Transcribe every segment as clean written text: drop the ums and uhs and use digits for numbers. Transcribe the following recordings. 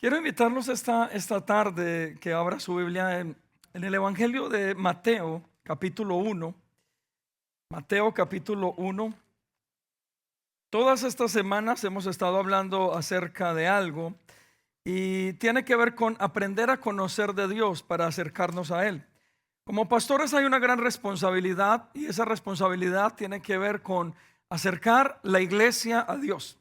Quiero invitarlos esta tarde que abra su Biblia en el Evangelio de Mateo, capítulo 1. Mateo, capítulo 1. Todas estas semanas hemos estado hablando acerca de algo y tiene que ver con aprender a conocer de Dios para acercarnos a Él. Como pastores hay una gran responsabilidad y esa responsabilidad tiene que ver con acercar la iglesia a Dios.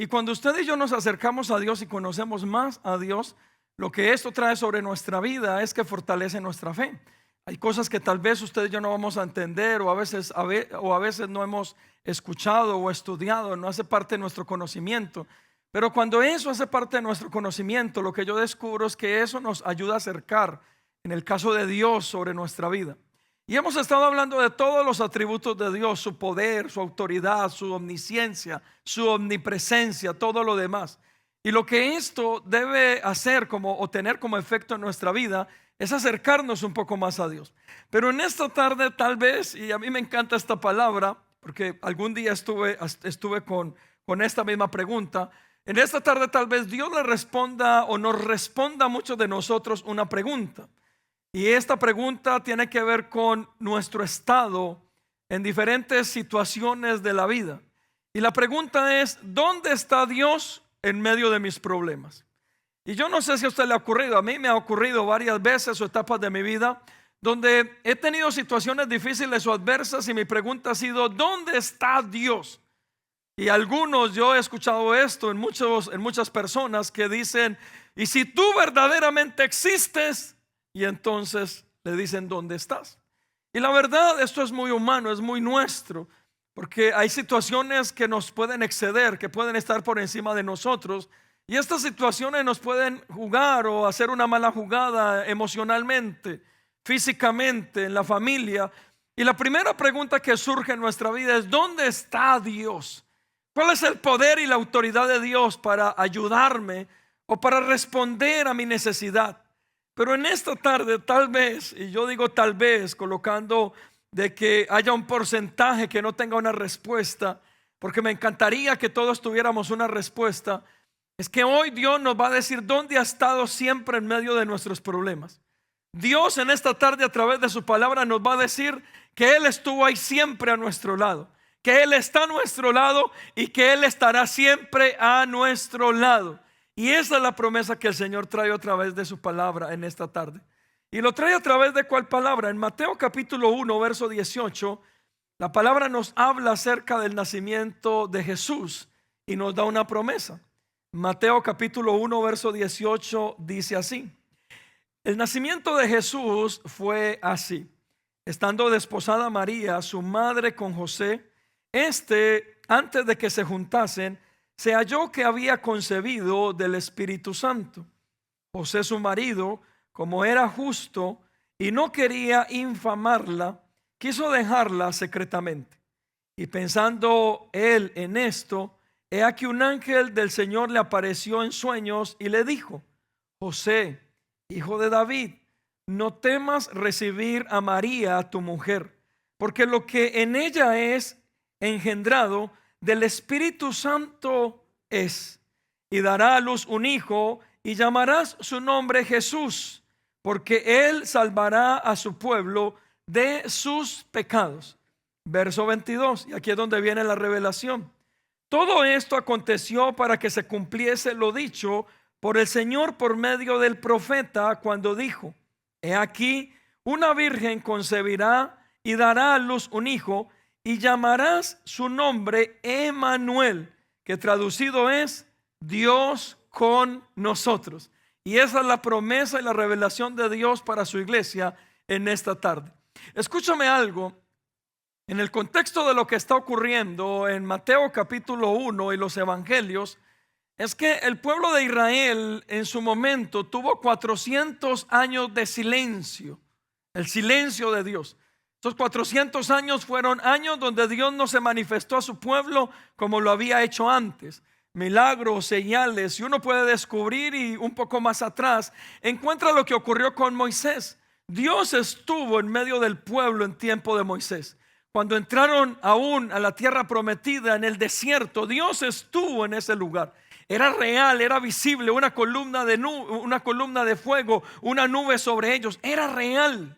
Y cuando usted y yo nos acercamos a Dios y conocemos más a Dios, lo que esto trae sobre nuestra vida es que fortalece nuestra fe. Hay cosas que tal vez usted y yo no vamos a entender o a veces no hemos escuchado o estudiado, no hace parte de nuestro conocimiento. Pero cuando eso hace parte de nuestro conocimiento, lo que yo descubro es que eso nos ayuda a acercar, en el caso de Dios, sobre nuestra vida. Y hemos estado hablando de todos los atributos de Dios, su poder, su autoridad, su omnisciencia, su omnipresencia, todo lo demás. Y lo que esto debe hacer o tener como efecto en nuestra vida es acercarnos un poco más a Dios. Pero en esta tarde tal vez, y a mí me encanta esta palabra, porque algún día estuve con esta misma pregunta. En esta tarde tal vez Dios le responda o nos responda a muchos de nosotros una pregunta. Y esta pregunta tiene que ver con nuestro estado en diferentes situaciones de la vida. Y la pregunta es: ¿dónde está Dios en medio de mis problemas? Y yo no sé si a usted le ha ocurrido, a mí me ha ocurrido varias veces o etapas de mi vida donde he tenido situaciones difíciles o adversas y mi pregunta ha sido: ¿dónde está Dios? Y algunos, yo he escuchado esto en muchas personas que dicen: ¿y si tú verdaderamente existes? Y entonces le dicen: ¿dónde estás? Y la verdad, esto es muy humano, es muy nuestro, porque hay situaciones que nos pueden exceder, que pueden estar por encima de nosotros. Y estas situaciones nos pueden jugar o hacer una mala jugada emocionalmente, físicamente, en la familia. Y la primera pregunta que surge en nuestra vida es: ¿dónde está Dios? ¿Cuál es el poder y la autoridad de Dios para ayudarme o para responder a mi necesidad? Pero en esta tarde tal vez, y yo digo tal vez colocando de que haya un porcentaje que no tenga una respuesta, porque me encantaría que todos tuviéramos una respuesta, es que hoy Dios nos va a decir dónde ha estado siempre en medio de nuestros problemas. Dios en esta tarde a través de su palabra nos va a decir que Él estuvo ahí siempre a nuestro lado, que Él está a nuestro lado y que Él estará siempre a nuestro lado. Y esa es la promesa que el Señor trae a través de su palabra en esta tarde. Y lo trae a través de ¿cuál palabra? En Mateo capítulo 1, verso 18, la palabra nos habla acerca del nacimiento de Jesús y nos da una promesa. Mateo capítulo 1, verso 18 dice así: el nacimiento de Jesús fue así. Estando desposada María, su madre, con José, antes de que se juntasen, se halló que había concebido del Espíritu Santo. José, su marido, como era justo y no quería infamarla, quiso dejarla secretamente. Y pensando él en esto, he aquí un ángel del Señor le apareció en sueños y le dijo: José, hijo de David, no temas recibir a María, tu mujer, porque lo que en ella es engendrado del Espíritu Santo es, y dará a luz un hijo, y llamarás su nombre Jesús, porque él salvará a su pueblo de sus pecados. Verso 22, y aquí es donde viene la revelación. Todo esto aconteció para que se cumpliese lo dicho por el Señor por medio del profeta, cuando dijo: he aquí, una virgen concebirá y dará a luz un hijo, y llamarás su nombre Emmanuel, que traducido es Dios con nosotros. Y esa es la promesa y la revelación de Dios para su iglesia en esta tarde. Escúchame algo. En el contexto de lo que está ocurriendo en Mateo capítulo 1 y los evangelios, es que el pueblo de Israel en su momento tuvo 400 años de silencio, el silencio de Dios. Estos 400 años fueron años donde Dios no se manifestó a su pueblo como lo había hecho antes. Milagros, señales, y uno puede descubrir, y un poco más atrás encuentra lo que ocurrió con Moisés. Dios estuvo en medio del pueblo en tiempo de Moisés. Cuando entraron aún a la tierra prometida en el desierto, Dios estuvo en ese lugar. Era real, era visible, una columna de fuego, una nube sobre ellos, era real.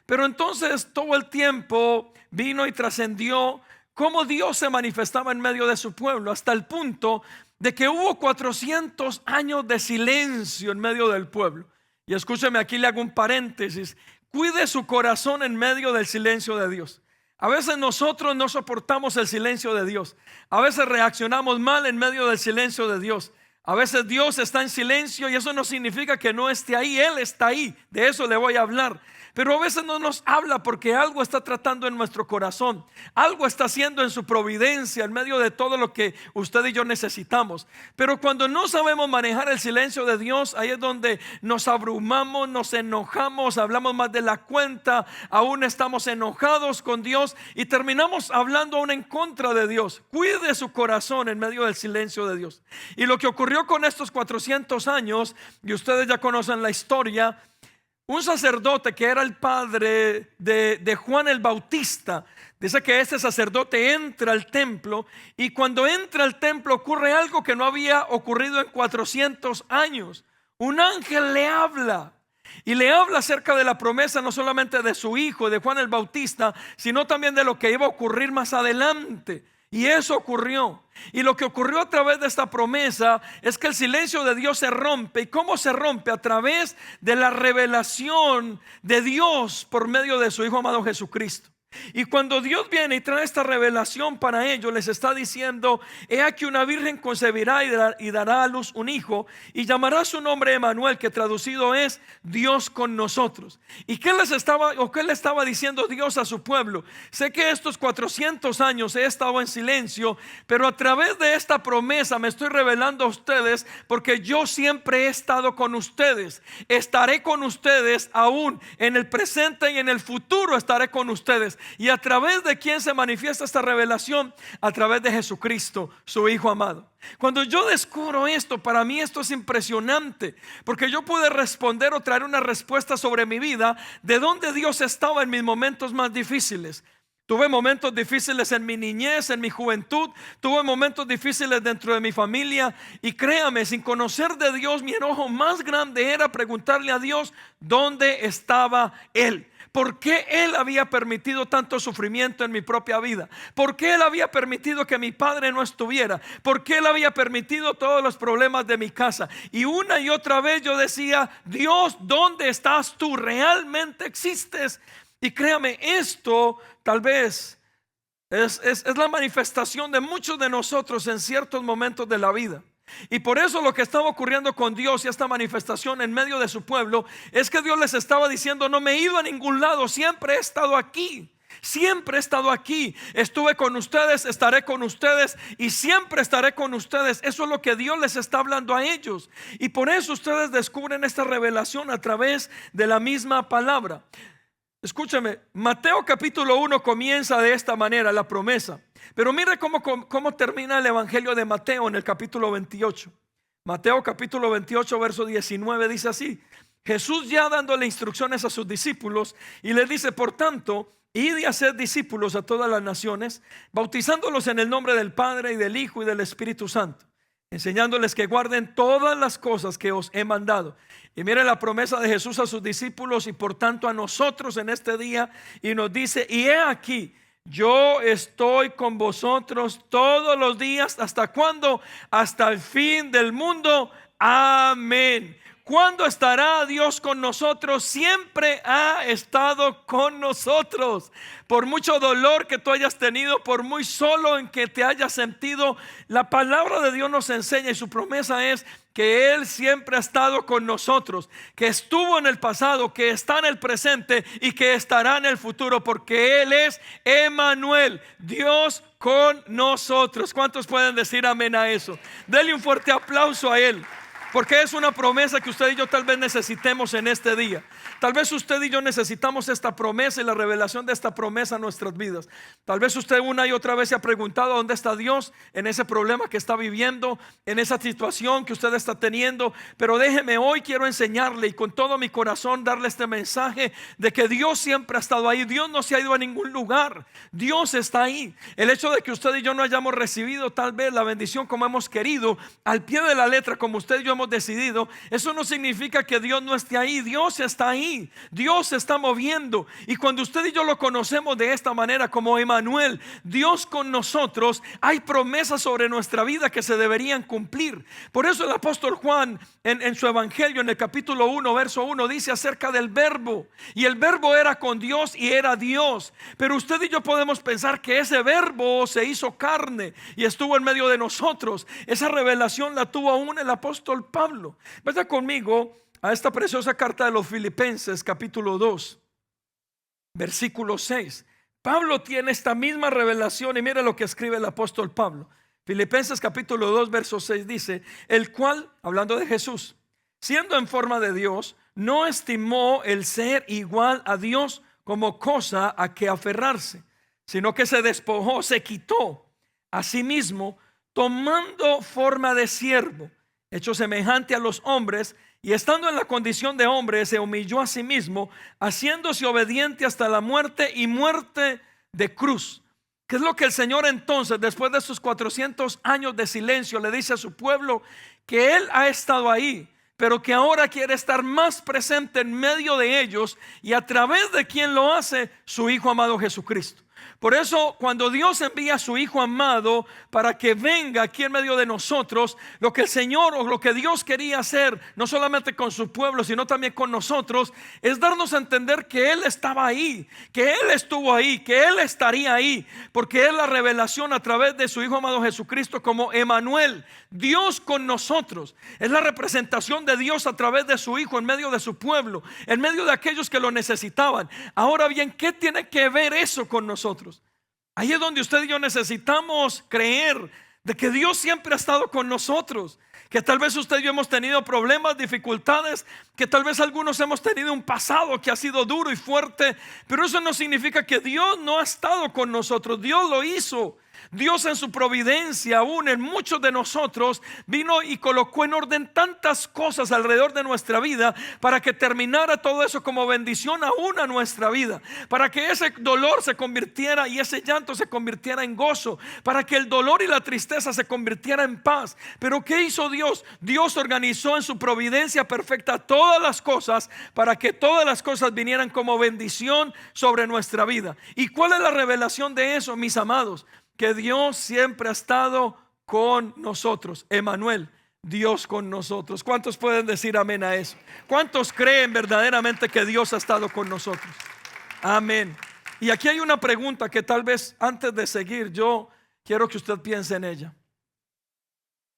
Pero entonces todo el tiempo vino y trascendió cómo Dios se manifestaba en medio de su pueblo, hasta el punto de que hubo 400 años de silencio en medio del pueblo. Y escúcheme, aquí le hago un paréntesis: cuide su corazón en medio del silencio de Dios. A veces nosotros no soportamos el silencio de Dios. A veces reaccionamos mal en medio del silencio de Dios. A veces Dios está en silencio y eso no significa que no esté ahí. Él está ahí, de eso le voy a hablar. Pero a veces no nos habla porque algo está tratando en nuestro corazón. Algo está haciendo en su providencia en medio de todo lo que usted y yo necesitamos. Pero cuando no sabemos manejar el silencio de Dios, ahí es donde nos abrumamos, nos enojamos, hablamos más de la cuenta, aún estamos enojados con Dios y terminamos hablando aún en contra de Dios. Cuide su corazón en medio del silencio de Dios. Y lo que ocurrió con estos 400 años, y ustedes ya conocen la historia, un sacerdote que era el padre de Juan el Bautista, dice que este sacerdote entra al templo, y cuando entra al templo ocurre algo que no había ocurrido en 400 años. Un ángel le habla, y le habla acerca de la promesa no solamente de su hijo, de Juan el Bautista, sino también de lo que iba a ocurrir más adelante. Y eso ocurrió. Y lo que ocurrió a través de esta promesa es que el silencio de Dios se rompe. ¿Y cómo se rompe? A través de la revelación de Dios por medio de su Hijo amado Jesucristo. Y cuando Dios viene y trae esta revelación para ellos, les está diciendo: he aquí una virgen concebirá y dará a luz un hijo, y llamará su nombre Emanuel, que traducido es Dios con nosotros. ¿Y qué le estaba diciendo Dios a su pueblo? Sé que estos 400 años he estado en silencio, pero a través de esta promesa me estoy revelando a ustedes, porque yo siempre he estado con ustedes. Estaré con ustedes aún en el presente, y en el futuro estaré con ustedes. ¿Y a través de quién se manifiesta esta revelación? A través de Jesucristo, su Hijo amado. Cuando yo descubro esto, para mí esto es impresionante, porque yo pude responder o traer una respuesta sobre mi vida, de dónde Dios estaba en mis momentos más difíciles. Tuve momentos difíciles en mi niñez, en mi juventud. Tuve momentos difíciles dentro de mi familia. Y créame, sin conocer de Dios, mi enojo más grande era preguntarle a Dios dónde estaba Él. ¿Por qué Él había permitido tanto sufrimiento en mi propia vida? ¿Por qué Él había permitido que mi padre no estuviera? ¿Por qué Él había permitido todos los problemas de mi casa? Y una y otra vez yo decía: Dios, ¿dónde estás tú? ¿Realmente existes? Y créame, esto tal vez es la manifestación de muchos de nosotros en ciertos momentos de la vida. Y por eso lo que estaba ocurriendo con Dios y esta manifestación en medio de su pueblo es que Dios les estaba diciendo: no me he ido a ningún lado, siempre he estado aquí. Siempre he estado aquí, estuve con ustedes, estaré con ustedes y siempre estaré con ustedes. Eso es lo que Dios les está hablando a ellos. Y por eso ustedes descubren esta revelación a través de la misma palabra. Escúchame, Mateo capítulo 1 comienza de esta manera la promesa. Pero mire cómo termina el evangelio de Mateo en el capítulo 28. Mateo capítulo 28 verso 19 dice así: Jesús ya dándole instrucciones a sus discípulos y les dice: por tanto, id y haced discípulos a todas las naciones, bautizándolos en el nombre del Padre y del Hijo y del Espíritu Santo, enseñándoles que guarden todas las cosas que os he mandado. Y mire la promesa de Jesús a sus discípulos y por tanto a nosotros en este día, y nos dice: y he aquí, yo estoy con vosotros todos los días. ¿Hasta cuándo? Hasta el fin del mundo. Amén. ¿Cuándo estará Dios con nosotros? Siempre ha estado con nosotros. Por mucho dolor que tú hayas tenido, por muy solo en que te hayas sentido, la palabra de Dios nos enseña, y su promesa es que Él siempre ha estado con nosotros, que estuvo en el pasado, que está en el presente y que estará en el futuro, porque Él es Emanuel, Dios con nosotros. ¿Cuántos pueden decir amén a eso? Dele un fuerte aplauso a Él. Porque es una promesa que usted y yo tal vez necesitemos en este día. Tal vez usted y yo necesitamos esta promesa y la revelación de esta promesa en nuestras vidas. Tal vez usted una y otra vez se ha preguntado dónde está Dios en ese problema que está viviendo, en esa situación que usted está teniendo. Pero déjeme, hoy quiero enseñarle y con todo mi corazón darle este mensaje de que Dios siempre ha estado ahí. Dios no se ha ido a ningún lugar. Dios está ahí. El hecho de que usted y yo no hayamos recibido tal vez la bendición como hemos querido, al pie de la letra, como usted y yo hemos decidido, eso no significa que Dios no esté ahí. Dios está ahí, Dios se está moviendo. Y cuando usted y yo lo conocemos de esta manera, como Emmanuel, Dios con nosotros, hay promesas sobre nuestra vida que se deberían cumplir. Por eso el apóstol Juan en su evangelio, en el capítulo 1 verso 1, dice acerca del verbo, y el verbo era con Dios y era Dios. Pero usted y yo podemos pensar que ese verbo se hizo carne y estuvo en medio de nosotros. Esa revelación la tuvo aún el apóstol Pablo. Vaya conmigo a esta preciosa carta de los Filipenses, capítulo 2, versículo 6. Pablo tiene esta misma revelación y mire lo que escribe el apóstol Pablo. Filipenses capítulo 2 verso 6 dice: el cual, hablando de Jesús, siendo en forma de Dios, no estimó el ser igual a Dios como cosa a que aferrarse, sino que se despojó, se quitó a sí mismo, tomando forma de siervo, hecho semejante a los hombres, y estando en la condición de hombre, se humilló a sí mismo, haciéndose obediente hasta la muerte y muerte de cruz. ¿Qué es lo que el Señor entonces, después de sus 400 años de silencio, le dice a su pueblo? Que Él ha estado ahí, pero que ahora quiere estar más presente en medio de ellos, y a través de quien lo hace, su Hijo amado Jesucristo. Por eso cuando Dios envía a su Hijo amado para que venga aquí en medio de nosotros, lo que el Señor o lo que Dios quería hacer, no solamente con su pueblo, sino también con nosotros, es darnos a entender que Él estaba ahí, que Él estuvo ahí, que Él estaría ahí, porque es la revelación a través de su Hijo amado Jesucristo como Emmanuel, Dios con nosotros. Es la representación de Dios a través de su Hijo en medio de su pueblo, en medio de aquellos que lo necesitaban. Ahora bien, ¿qué tiene que ver eso con nosotros? Ahí es donde usted y yo necesitamos creer de que Dios siempre ha estado con nosotros. Que tal vez usted y yo hemos tenido problemas, dificultades, que tal vez algunos hemos tenido un pasado que ha sido duro y fuerte, pero eso no significa que Dios no ha estado con nosotros. Dios lo hizo. Dios en su providencia, aún en muchos de nosotros, vino y colocó en orden tantas cosas alrededor de nuestra vida para que terminara todo eso como bendición aún a nuestra vida, para que ese dolor se convirtiera y ese llanto se convirtiera en gozo, para que el dolor y la tristeza se convirtiera en paz. Pero ¿qué hizo Dios? Dios organizó en su providencia perfecta todas las cosas para que todas las cosas vinieran como bendición sobre nuestra vida. ¿Y cuál es la revelación de eso, mis amados? Que Dios siempre ha estado con nosotros. Emmanuel, Dios con nosotros. ¿Cuántos pueden decir amén a eso? ¿Cuántos creen verdaderamente que Dios ha estado con nosotros? Amén. Y aquí hay una pregunta que tal vez antes de seguir yo quiero que usted piense en ella.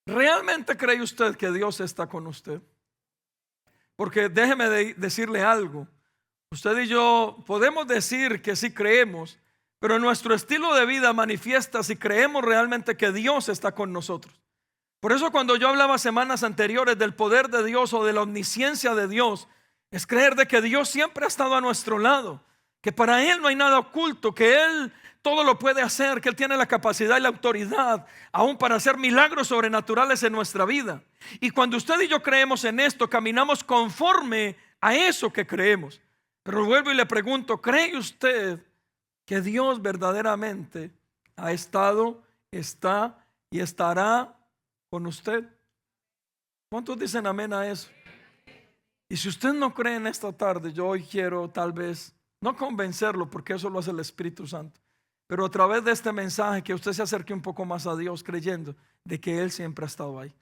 ¿Realmente cree usted que Dios está con usted? Porque déjeme decirle algo. Usted y yo podemos decir que sí creemos, pero nuestro estilo de vida manifiesta si creemos realmente que Dios está con nosotros. Por eso cuando yo hablaba semanas anteriores del poder de Dios o de la omnisciencia de Dios, es creer de que Dios siempre ha estado a nuestro lado, que para Él no hay nada oculto, que Él todo lo puede hacer, que Él tiene la capacidad y la autoridad aún para hacer milagros sobrenaturales en nuestra vida. Y cuando usted y yo creemos en esto, caminamos conforme a eso que creemos. Pero vuelvo y le pregunto, ¿cree usted que Dios verdaderamente ha estado, está y estará con usted? ¿Cuántos dicen amén a eso? Y si usted no cree en esta tarde, yo hoy quiero tal vez no convencerlo, porque eso lo hace el Espíritu Santo, pero a través de este mensaje que usted se acerque un poco más a Dios, creyendo de que Él siempre ha estado ahí,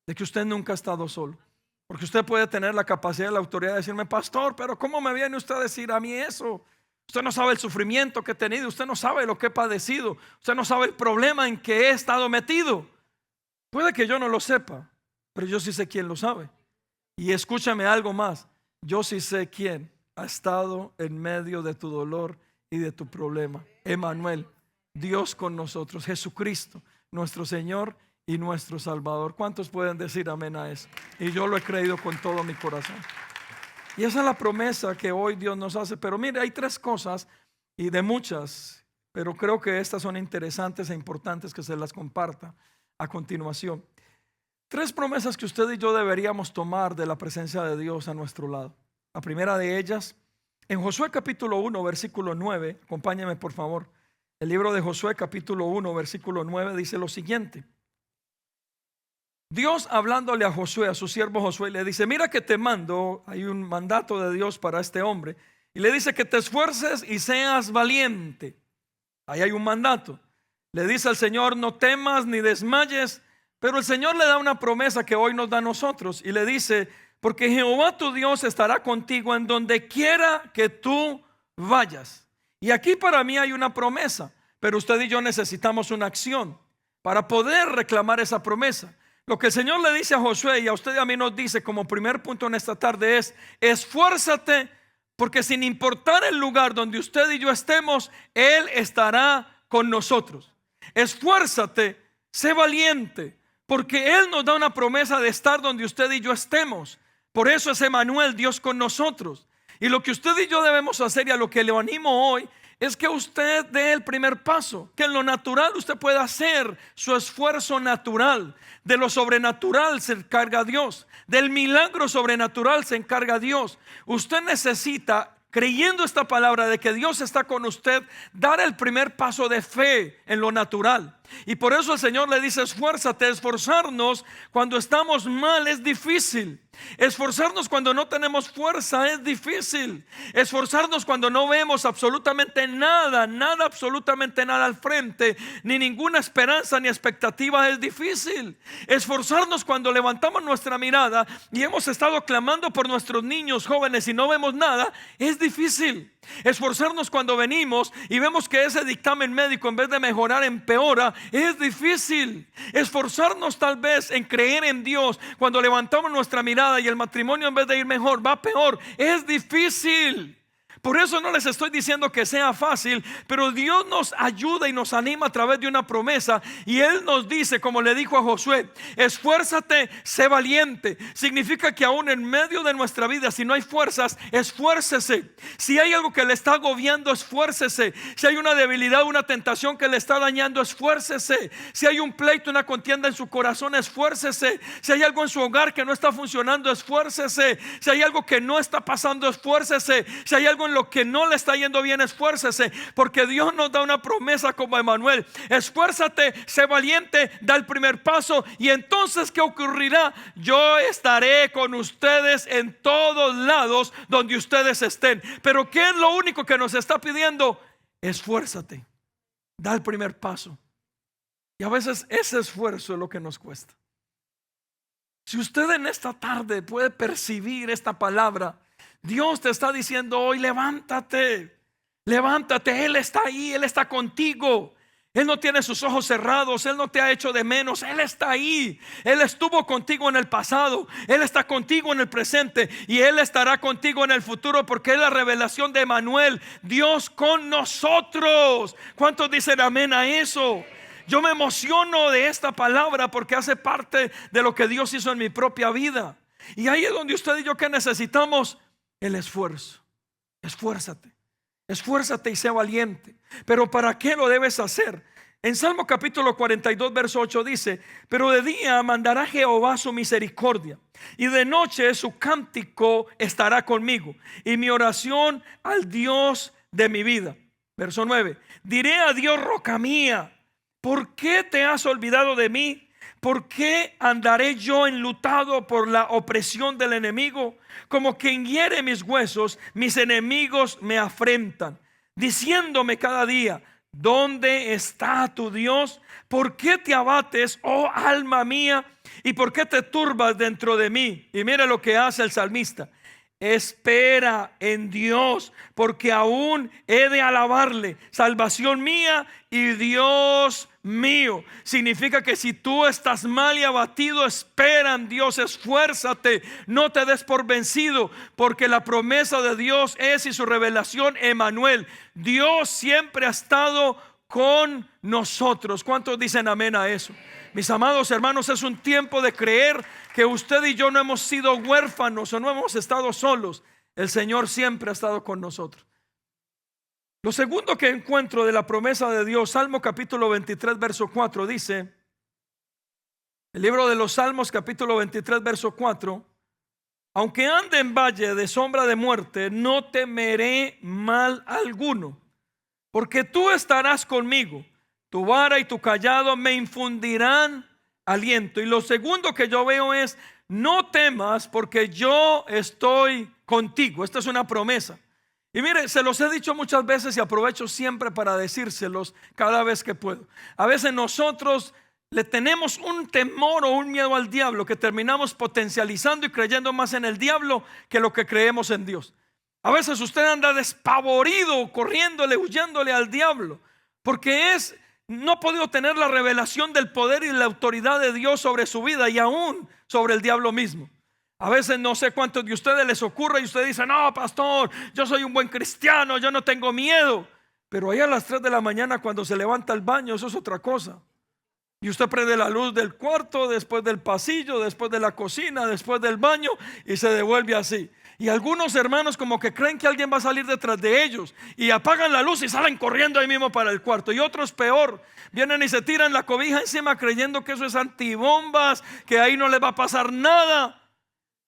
de que usted nunca ha estado solo. Porque usted puede tener la capacidad y la autoridad de decirme: pastor, pero ¿cómo me viene usted a decir a mí eso? Usted no sabe el sufrimiento que he tenido, usted no sabe lo que he padecido, usted no sabe el problema en que he estado metido. Puede que yo no lo sepa, pero yo sí sé quién lo sabe. Y escúchame algo más, yo sí sé quién ha estado en medio de tu dolor y de tu problema. Emmanuel, Dios con nosotros, Jesucristo, nuestro Señor y nuestro Salvador. ¿Cuántos pueden decir amén a eso? Y yo lo he creído con todo mi corazón. Y esa es la promesa que hoy Dios nos hace. Pero mire, hay tres cosas, y de muchas, pero creo que estas son interesantes e importantes que se las comparta a continuación. Tres promesas que usted y yo deberíamos tomar de la presencia de Dios a nuestro lado. La primera de ellas, en Josué capítulo 1, versículo 9, acompáñame por favor. El libro de Josué capítulo 1, versículo 9 dice lo siguiente. Dios hablándole a Josué, a su siervo Josué, le dice: mira que te mando, hay un mandato de Dios para este hombre, y le dice que te esfuerces y seas valiente. Ahí hay un mandato. Le dice al Señor: no temas ni desmayes. Pero el Señor le da una promesa que hoy nos da a nosotros, y le dice: porque Jehová tu Dios estará contigo en donde quiera que tú vayas. Y aquí para mí hay una promesa, pero usted y yo necesitamos una acción para poder reclamar esa promesa. Lo que el Señor le dice a Josué y a usted y a mí nos dice como primer punto en esta tarde es: esfuérzate, porque sin importar el lugar donde usted y yo estemos, Él estará con nosotros. Esfuérzate, sé valiente, porque Él nos da una promesa de estar donde usted y yo estemos. Por eso es Emmanuel, Dios con nosotros. Y lo que usted y yo debemos hacer, y a lo que le animo hoy, es que usted dé el primer paso. Que en lo natural usted pueda hacer su esfuerzo natural. De lo sobrenatural se encarga Dios. Del milagro sobrenatural se encarga Dios. Usted necesita, creyendo esta palabra de que Dios está con usted, dar el primer paso de fe en lo natural. Y por eso el Señor le dice: esfuérzate. Esforzarnos cuando estamos mal es difícil. Esforzarnos cuando no tenemos fuerza es difícil. Esforzarnos cuando no vemos absolutamente nada, absolutamente nada al frente, ni ninguna esperanza ni expectativa, es difícil. Esforzarnos cuando levantamos nuestra mirada y hemos estado clamando por nuestros niños, jóvenes, y no vemos nada, es difícil. Esforzarnos cuando venimos y vemos que ese dictamen médico, en vez de mejorar, empeora, es difícil. Esforzarnos tal vez en creer en Dios cuando levantamos nuestra mirada y el matrimonio, en vez de ir mejor, va peor, es difícil. Por eso no les estoy diciendo que sea fácil, pero Dios nos ayuda y nos anima a través de una promesa. Y Él nos dice, como le dijo a Josué: esfuérzate, sé valiente. Significa que aún en medio de nuestra vida, si no hay fuerzas, esfuércese. Si hay algo que le está agobiando, esfuércese. Si hay una debilidad, una tentación que le está dañando, esfuércese. Si hay un pleito, una contienda en su corazón, esfuércese. Si hay algo en su hogar que no está funcionando, esfuércese. Si hay algo que no está pasando, esfuércese. Si hay algo en lo que no le está yendo bien, esfuércese, porque Dios nos da una promesa como Emmanuel: esfuérzate, sé valiente, da el primer paso, y entonces ¿qué ocurrirá? Yo estaré con ustedes en todos lados donde ustedes estén. Pero ¿qué es lo único que nos está pidiendo? Esfuérzate, da el primer paso. Y a veces ese esfuerzo es lo que nos cuesta. Si usted en esta tarde puede percibir esta palabra, Dios te está diciendo hoy: levántate, levántate. Él está ahí, Él está contigo. Él no tiene sus ojos cerrados, Él no te ha hecho de menos, Él está ahí. Él estuvo contigo en el pasado, Él está contigo en el presente, y Él estará contigo en el futuro, porque es la revelación de Emmanuel, Dios con nosotros. ¿Cuántos dicen amén a eso? Yo me emociono de esta palabra porque hace parte de lo que Dios hizo en mi propia vida. Y ahí es donde usted y yo, que necesitamos el esfuerzo. Esfuérzate, esfuérzate y sé valiente. Pero ¿para qué lo debes hacer? En Salmo capítulo 42 verso 8 dice: pero de día mandará Jehová su misericordia, y de noche su cántico estará conmigo, y mi oración al Dios de mi vida. Verso 9: diré a Dios, roca mía, ¿por qué te has olvidado de mí? ¿Por qué andaré yo enlutado por la opresión del enemigo? Como quien hiere mis huesos, mis enemigos me afrentan, diciéndome cada día: ¿dónde está tu Dios? ¿Por qué te abates, oh alma mía? ¿Y por qué te turbas dentro de mí? Y mira lo que hace el salmista: espera en Dios, porque aún he de alabarle, salvación mía y Dios mío. Significa que si tú estás mal y abatido, espera en Dios, esfuérzate, no te des por vencido, porque la promesa de Dios es, y su revelación, Emmanuel. Dios siempre ha estado con nosotros. ¿Cuántos dicen amén a eso? Mis amados hermanos, es un tiempo de creer que usted y yo no hemos sido huérfanos o no hemos estado solos. El Señor siempre ha estado con nosotros. Lo segundo que encuentro de la promesa de Dios, Salmo capítulo 23, verso 4, dice, el libro de los Salmos capítulo 23, verso 4, aunque ande en valle de sombra de muerte, no temeré mal alguno, porque tú estarás conmigo. Tu vara y tu cayado me infundirán aliento. Y lo segundo que yo veo es, no temas porque yo estoy contigo. Esta es una promesa. Y mire, se los he dicho muchas veces y aprovecho siempre para decírselos cada vez que puedo. A veces nosotros le tenemos un temor o un miedo al diablo que terminamos potencializando y creyendo más en el diablo que lo que creemos en Dios. A veces usted anda despavorido, corriéndole, huyéndole al diablo, porque no ha podido tener la revelación del poder y la autoridad de Dios sobre su vida y aún sobre el diablo mismo. A veces no sé cuántos de ustedes les ocurre y usted dice, no, pastor, yo soy un buen cristiano, yo no tengo miedo. Pero ahí a las 3 de la mañana cuando se levanta al baño, eso es otra cosa. Y usted prende la luz del cuarto, después del pasillo, después de la cocina, después del baño y se devuelve así. Y algunos hermanos como que creen que alguien va a salir detrás de ellos y apagan la luz y salen corriendo ahí mismo para el cuarto. Y otros peor, vienen y se tiran la cobija encima creyendo que eso es antibombas, que ahí no les va a pasar nada.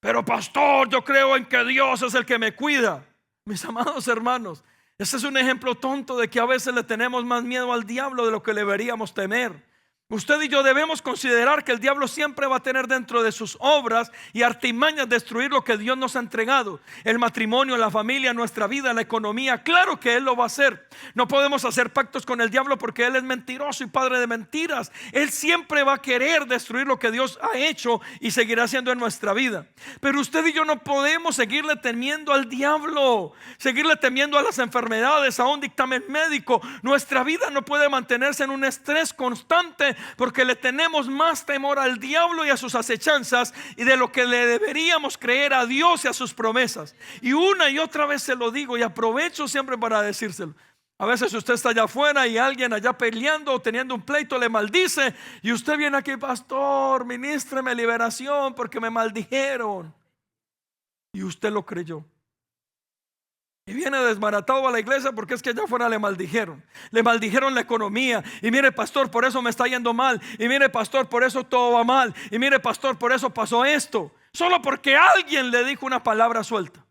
Pero pastor, yo creo en que Dios es el que me cuida. Mis amados hermanos, ese es un ejemplo tonto de que a veces le tenemos más miedo al diablo de lo que le deberíamos temer. Usted y yo debemos considerar que el diablo siempre va a tener dentro de sus obras y artimañas destruir lo que Dios nos ha entregado. El matrimonio, la familia, nuestra vida, la economía. Claro que Él lo va a hacer. No podemos hacer pactos con el diablo porque Él es mentiroso y padre de mentiras. Él siempre va a querer destruir lo que Dios ha hecho y seguirá haciendo en nuestra vida. Pero usted y yo no podemos seguirle temiendo al diablo, seguirle temiendo a las enfermedades, a un dictamen médico. Nuestra vida no puede mantenerse en un estrés constante, porque le tenemos más temor al diablo y a sus acechanzas y de lo que le deberíamos creer a Dios y a sus promesas. Y una y otra vez se lo digo y aprovecho siempre para decírselo. A veces usted está allá afuera y alguien allá peleando o teniendo un pleito le maldice y usted viene aquí, pastor, ministreme liberación porque me maldijeron. Y usted lo creyó. Y viene desbaratado a la iglesia porque es que allá afuera le maldijeron la economía. Y mire pastor, por eso me está yendo mal. Y mire pastor, por eso todo va mal. Y mire pastor, por eso pasó esto. Solo porque alguien le dijo una palabra suelta.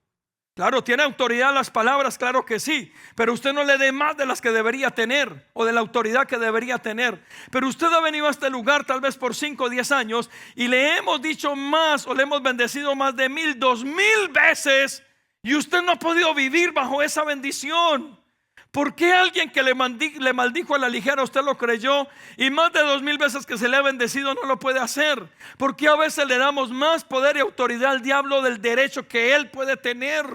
Claro, tiene autoridad las palabras, claro que sí. Pero usted no le dé más de las que debería tener o de la autoridad que debería tener. Pero usted ha venido a este lugar tal vez por 5 o 10 años y le hemos dicho más o le hemos bendecido más de 1000, 2000 veces. Y usted no ha podido vivir bajo esa bendición. ¿Por qué alguien que le maldijo a la ligera usted lo creyó? Y más de 2000 veces que se le ha bendecido no lo puede hacer. ¿Por qué a veces le damos más poder y autoridad al diablo del derecho que él puede tener?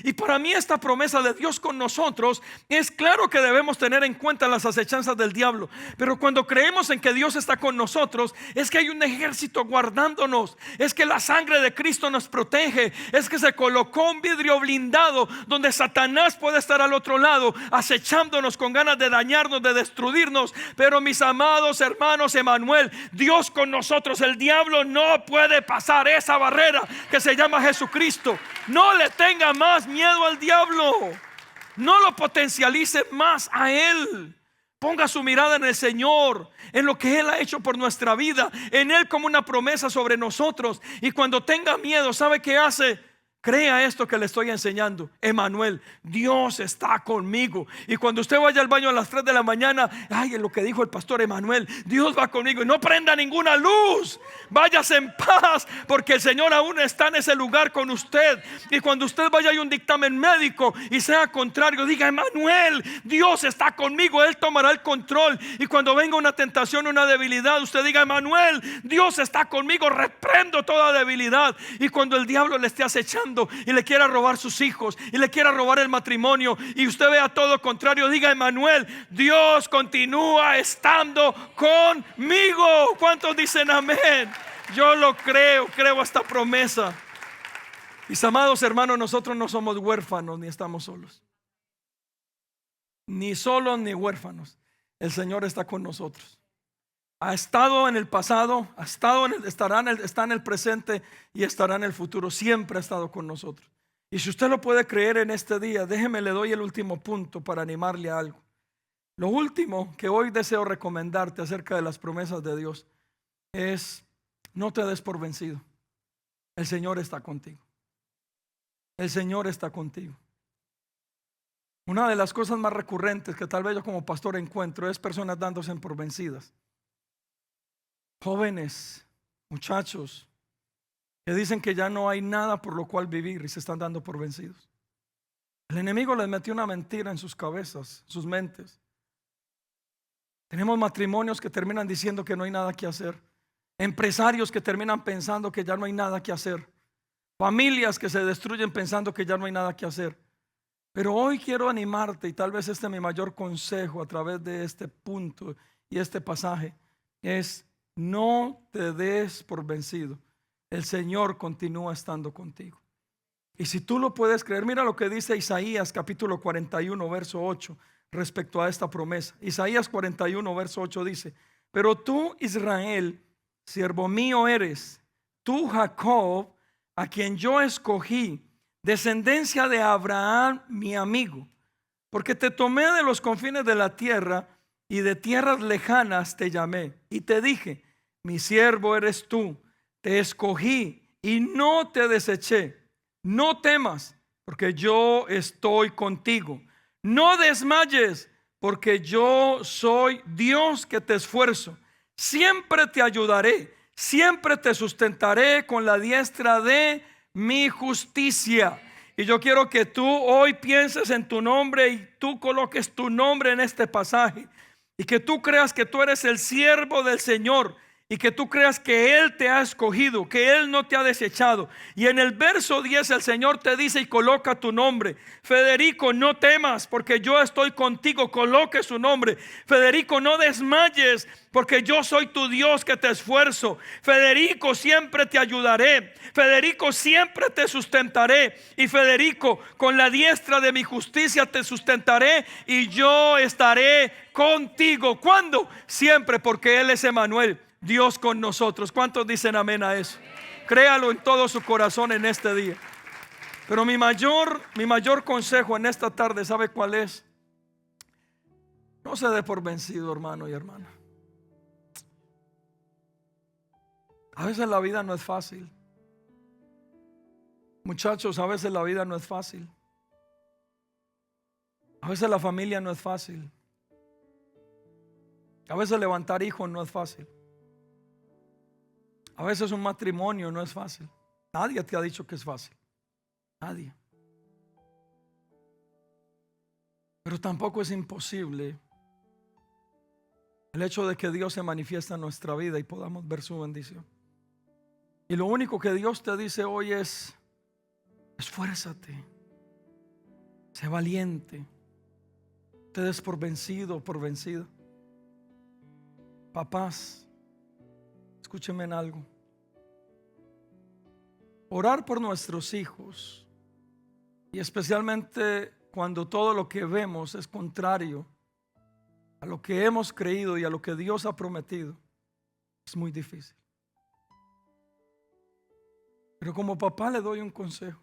Y para mí esta promesa de Dios con nosotros es claro que debemos tener en cuenta las acechanzas del diablo. Pero cuando creemos en que Dios está con nosotros, es que hay un ejército guardándonos. Es que la sangre de Cristo nos protege. Es que se colocó un vidrio blindado donde Satanás puede estar al otro lado, acechándonos con ganas de dañarnos, de destruirnos. Pero mis amados hermanos, Emanuel, Dios con nosotros, el diablo no puede pasar esa barrera que se llama Jesucristo. No le tenga más miedo al diablo, no lo potencialice más a él. Ponga su mirada en el Señor, en lo que Él ha hecho por nuestra vida, en Él como una promesa sobre nosotros. Y cuando tenga miedo, ¿sabe qué hace? Crea esto que le estoy enseñando. Emanuel, Dios está conmigo. Y cuando usted vaya al baño a las 3 de la mañana, ay, en lo que dijo el pastor Emanuel, Dios va conmigo. Y no prenda ninguna luz, váyase en paz, porque el Señor aún está en ese lugar con usted. Y cuando usted vaya a un dictamen médico y sea contrario, diga: Emanuel, Dios está conmigo, Él tomará el control. Y cuando venga una tentación, una debilidad, usted diga: Emanuel, Dios está conmigo, reprendo toda debilidad. Y cuando el diablo le esté acechando y le quiera robar sus hijos y le quiera robar el matrimonio y usted vea todo contrario, diga: Emanuel, Dios continúa estando conmigo. ¿Cuántos dicen amén? Yo lo creo esta promesa. Mis amados hermanos, nosotros no somos huérfanos ni estamos solos, ni solos ni huérfanos. El Señor está con nosotros. Ha estado en el pasado, está en el presente y estará en el futuro. Siempre ha estado con nosotros. Y si usted lo puede creer en este día, déjeme, le doy el último punto para animarle a algo. Lo último que hoy deseo recomendarte acerca de las promesas de Dios es: no te des por vencido. El Señor está contigo. El Señor está contigo. Una de las cosas más recurrentes que tal vez yo como pastor encuentro es personas dándose por vencidas. Jóvenes, muchachos, que dicen que ya no hay nada por lo cual vivir y se están dando por vencidos. El enemigo les metió una mentira en sus cabezas, sus mentes. Tenemos matrimonios que terminan diciendo que no hay nada que hacer. Empresarios que terminan pensando que ya no hay nada que hacer. Familias que se destruyen pensando que ya no hay nada que hacer. Pero hoy quiero animarte, y tal vez este es mi mayor consejo a través de este punto y este pasaje, es: no te des por vencido. El Señor continúa estando contigo. Y si tú lo puedes creer, mira lo que dice Isaías capítulo 41 verso 8 respecto a esta promesa. Isaías 41 verso 8 dice: pero tú, Israel, siervo mío eres, tú, Jacob, a quien yo escogí, descendencia de Abraham, mi amigo, porque te tomé de los confines de la tierra y de tierras lejanas te llamé y te dije: mi siervo eres tú, te escogí y no te deseché. No temas, porque yo estoy contigo. No desmayes, porque yo soy Dios que te esfuerzo. Siempre te ayudaré, siempre te sustentaré con la diestra de mi justicia. Y yo quiero que tú hoy pienses en tu nombre y tú coloques tu nombre en este pasaje. Y que tú creas que tú eres el siervo del Señor. Y que tú creas que Él te ha escogido, que Él no te ha desechado. Y en el verso 10 el Señor te dice y coloca tu nombre: Federico, no temas, porque yo estoy contigo. Coloque su nombre. Federico, no desmayes, porque yo soy tu Dios que te esfuerzo. Federico, siempre te ayudaré. Federico, siempre te sustentaré. Y Federico, con la diestra de mi justicia te sustentaré y yo estaré contigo. ¿Cuándo? Siempre, porque Él es Emmanuel, Dios con nosotros. ¿Cuántos dicen amén a eso? Créalo en todo su corazón en este día. Pero mi mayor consejo en esta tarde, ¿sabe cuál es? No se dé por vencido, hermano y hermana. A veces la vida no es fácil. Muchachos, a veces la vida no es fácil. A veces la familia no es fácil. A veces levantar hijos no es fácil. A veces un matrimonio no es fácil. Nadie te ha dicho que es fácil. Nadie. Pero tampoco es imposible el hecho de que Dios se manifiesta en nuestra vida y podamos ver su bendición. Y lo único que Dios te dice hoy es: esfuérzate, sé valiente, te des por vencido o por vencida. Papás, escúchenme en algo. Orar por nuestros hijos, y especialmente cuando todo lo que vemos es contrario a lo que hemos creído y a lo que Dios ha prometido, es muy difícil. Pero como papá le doy un consejo: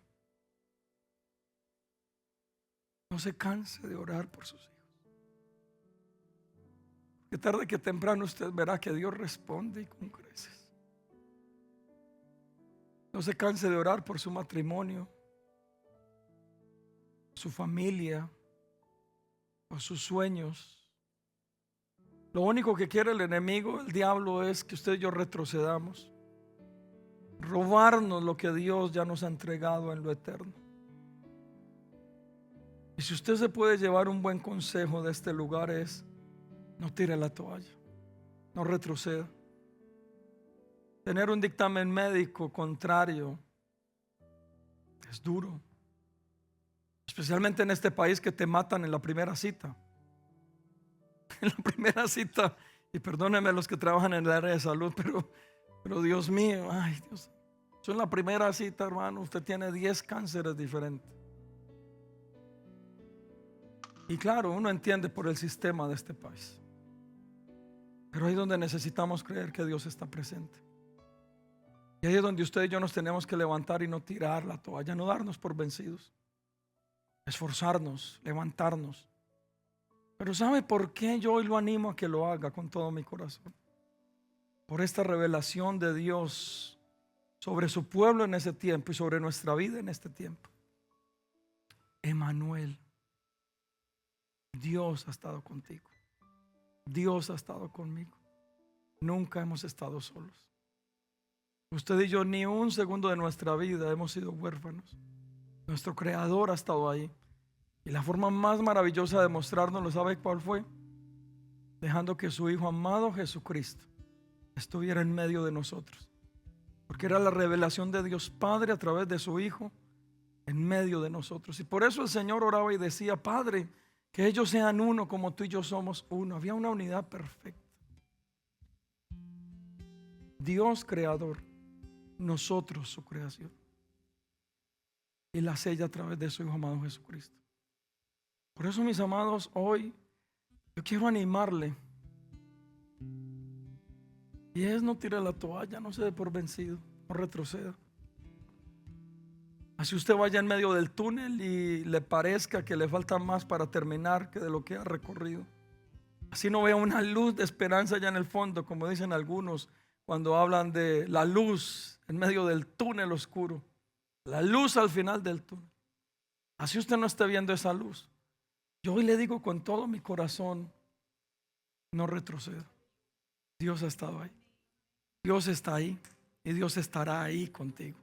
no se canse de orar por sus hijos. Que tarde que temprano usted verá que Dios responde y con creces. No se canse de orar por su matrimonio, su familia, por sus sueños. Lo único que quiere el enemigo, el diablo, es que usted y yo retrocedamos, robarnos lo que Dios ya nos ha entregado en lo eterno. Y si usted se puede llevar un buen consejo de este lugar, es: no tire la toalla, no retroceda. Tener un dictamen médico contrario es duro, especialmente en este país que te matan en la primera cita. En la primera cita, y perdónenme los que trabajan en el área de salud, pero Dios mío, ay Dios, eso en la primera cita, hermano, usted tiene 10 cánceres diferentes. Y claro, uno entiende por el sistema de este país. Pero ahí es donde necesitamos creer que Dios está presente. Y ahí es donde usted y yo nos tenemos que levantar y no tirar la toalla, no darnos por vencidos, esforzarnos, levantarnos. Pero ¿sabe por qué yo hoy lo animo a que lo haga con todo mi corazón? Por esta revelación de Dios sobre su pueblo en ese tiempo y sobre nuestra vida en este tiempo. Emmanuel, Dios ha estado contigo. Dios ha estado conmigo. Nunca hemos estado solos. Usted y yo ni un segundo de nuestra vida hemos sido huérfanos. Nuestro Creador ha estado ahí. Y la forma más maravillosa de mostrárnoslo, ¿sabe cuál fue? Dejando que su Hijo amado Jesucristo estuviera en medio de nosotros. Porque era la revelación de Dios Padre a través de su Hijo en medio de nosotros. Y por eso el Señor oraba y decía: Padre, que ellos sean uno como tú y yo somos uno. Había una unidad perfecta. Dios creador, nosotros su creación, y la sella a través de su Hijo amado Jesucristo. Por eso, mis amados, hoy yo quiero animarle, y es: no tire la toalla, no se dé por vencido, no retroceda. Así usted vaya en medio del túnel y le parezca que le falta más para terminar que de lo que ha recorrido. Así no vea una luz de esperanza allá en el fondo, como dicen algunos cuando hablan de la luz en medio del túnel oscuro, la luz al final del túnel. Así usted no esté viendo esa luz, yo hoy le digo con todo mi corazón: no retroceda. Dios ha estado ahí, Dios está ahí y Dios estará ahí contigo.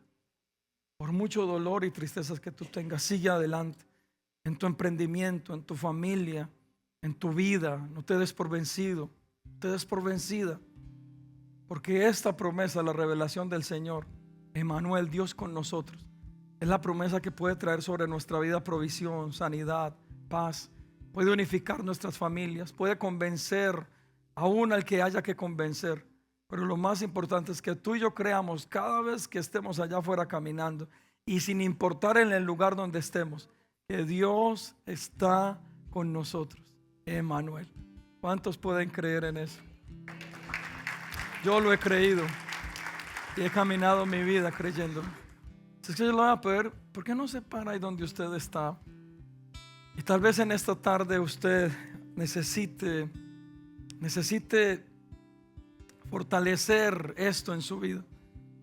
Por mucho dolor y tristezas que tú tengas, sigue adelante en tu emprendimiento, en tu familia, en tu vida. No te des por vencido, no te des por vencida, porque esta promesa, la revelación del Señor, Emmanuel, Dios con nosotros, es la promesa que puede traer sobre nuestra vida provisión, sanidad, paz. Puede unificar nuestras familias, puede convencer aún al que haya que convencer. Pero lo más importante es que tú y yo creamos cada vez que estemos allá afuera caminando, y sin importar en el lugar donde estemos, que Dios está con nosotros. Emmanuel. ¿Cuántos pueden creer en eso? Yo lo he creído y he caminado mi vida creyéndolo. Es que yo lo voy a pedir: ¿por qué no se para ahí donde usted está? Y tal vez en esta tarde usted necesite fortalecer esto en su vida.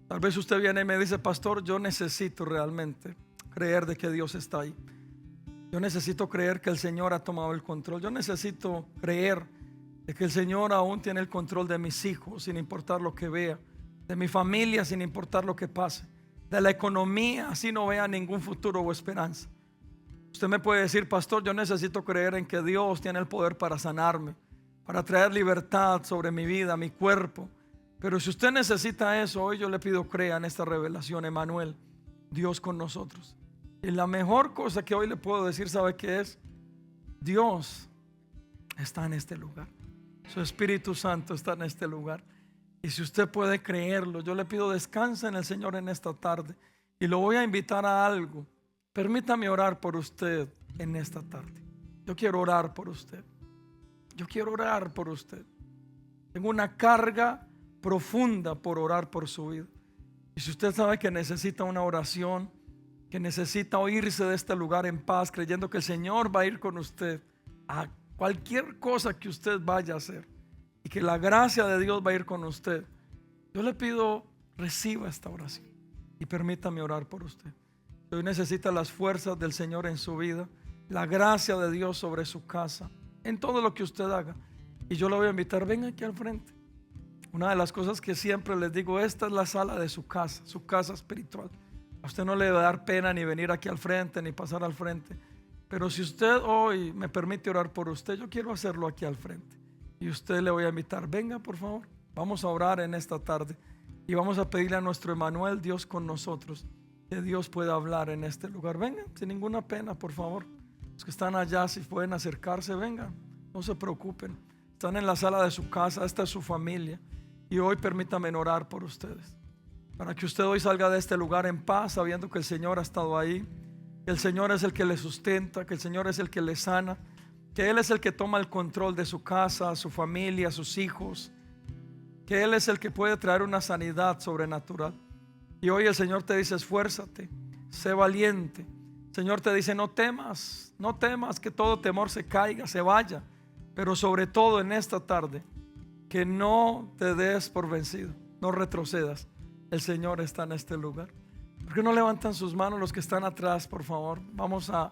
Tal vez usted viene y me dice: pastor, yo necesito realmente creer de que Dios está ahí. Yo necesito creer que el Señor ha tomado el control. Yo necesito creer de que el Señor aún tiene el control de mis hijos, sin importar lo que vea, de mi familia, sin importar lo que pase, de la economía, así no vea ningún futuro o esperanza. Usted me puede decir: pastor, yo necesito creer en que Dios tiene el poder para sanarme, para traer libertad sobre mi vida, mi cuerpo. Pero si usted necesita eso, hoy yo le pido: crea en esta revelación, Emmanuel, Dios con nosotros. Y la mejor cosa que hoy le puedo decir, ¿sabe qué es? Dios está en este lugar. Su Espíritu Santo está en este lugar. Y si usted puede creerlo, yo le pido: descanse en el Señor en esta tarde. Y lo voy a invitar a algo. Permítame orar por usted en esta tarde. Yo quiero orar por usted. Yo quiero orar por usted. Tengo una carga profunda por orar por su vida. Y si usted sabe que necesita una oración, que necesita oírse de este lugar en paz, creyendo que el Señor va a ir con usted a cualquier cosa que usted vaya a hacer, y que la gracia de Dios va a ir con usted, yo le pido: reciba esta oración y permítame orar por usted. Hoy necesita las fuerzas del Señor en su vida, la gracia de Dios sobre su casa, en todo lo que usted haga. Y yo lo voy a invitar: venga aquí al frente. Una de las cosas que siempre les digo: esta es la sala de su casa espiritual. A usted no le va a dar pena ni venir aquí al frente, ni pasar al frente. Pero si usted hoy me permite orar por usted, yo quiero hacerlo aquí al frente. Y usted le voy a invitar: venga por favor, vamos a orar en esta tarde. Y vamos a pedirle a nuestro Emmanuel, Dios con nosotros, que Dios pueda hablar en este lugar. Vengan, sin ninguna pena, por favor. Los que están allá, si pueden acercarse, vengan, no se preocupen. Están en la sala de su casa, esta es su familia. Y hoy permítanme orar por ustedes, para que usted hoy salga de este lugar en paz, sabiendo que el Señor ha estado ahí, que el Señor es el que le sustenta, que el Señor es el que le sana, que Él es el que toma el control de su casa, su familia, sus hijos, que Él es el que puede traer una sanidad sobrenatural. Y hoy el Señor te dice: esfuérzate, sé valiente. El Señor te dice: no temas, no temas, que todo temor se caiga, se vaya. Pero sobre todo en esta tarde, que no te des por vencido, no retrocedas. El Señor está en este lugar. ¿Por qué no levantan sus manos los que están atrás, por favor? Vamos a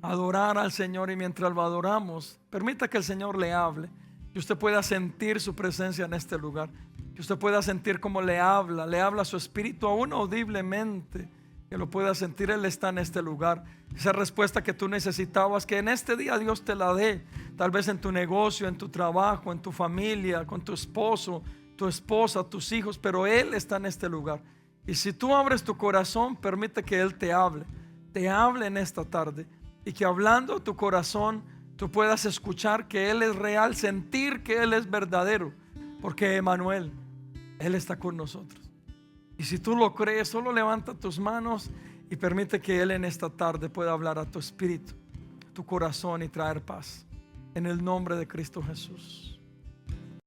adorar al Señor, y mientras lo adoramos, permita que el Señor le hable, que usted pueda sentir su presencia en este lugar, que usted pueda sentir cómo le habla a su espíritu, aún audiblemente, que lo pueda sentir. Él está en este lugar. Esa respuesta que tú necesitabas, que en este día Dios te la dé, tal vez en tu negocio, en tu trabajo, en tu familia, con tu esposo, tu esposa, tus hijos, pero Él está en este lugar. Y si tú abres tu corazón, permite que Él te hable en esta tarde, y que hablando tu corazón tú puedas escuchar que Él es real, sentir que Él es verdadero, porque Emmanuel, Él está con nosotros. Y si tú lo crees, solo levanta tus manos y permite que Él en esta tarde pueda hablar a tu espíritu, tu corazón, y traer paz, en el nombre de Cristo Jesús.